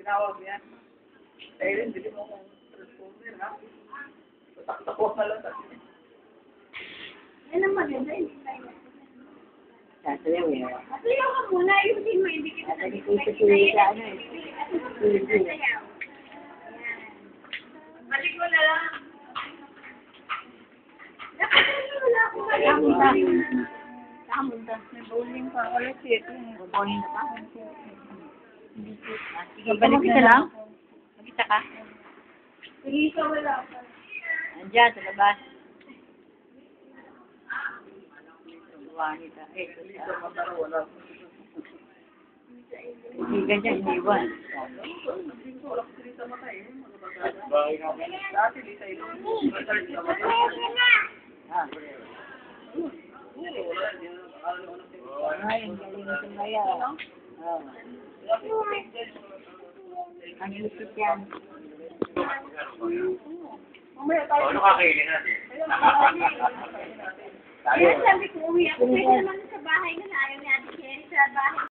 Tinawag niya. Eh, rin, bili mo kong transformer, ha? Tatak-takot na lang. Yan ang maganda, hindi tayo. Sasayaw eh. Sayaw ka muna, ayusin mo, hindi kita Sasayaw ko sa tuloy sa ano eh. sayaw. Balik mo na lang. Wala akong Kamunta. balik. Kamunta. May bowling pa. Wala siya. Bowling na pa. Sige, balik na lang. Magkita ka? Sige ka, wala ka. Andiyan, sa labas. Juanita. Eh, Dito, matara, wala. hindi ka dyan, iwan. Dito, wala ko sila sa mata, eh. Dati, di tayo. Research sa mata. Ah, Wala, hindi na nakakalo na ay, ang galing na sumaya. Oh. Ang isip yan. Mamaya tayo. Ano kakainin natin? Kaya sabi ko, uwi ako. Pwede naman sa bahay na ayaw ni Ate Cherry sa bahay.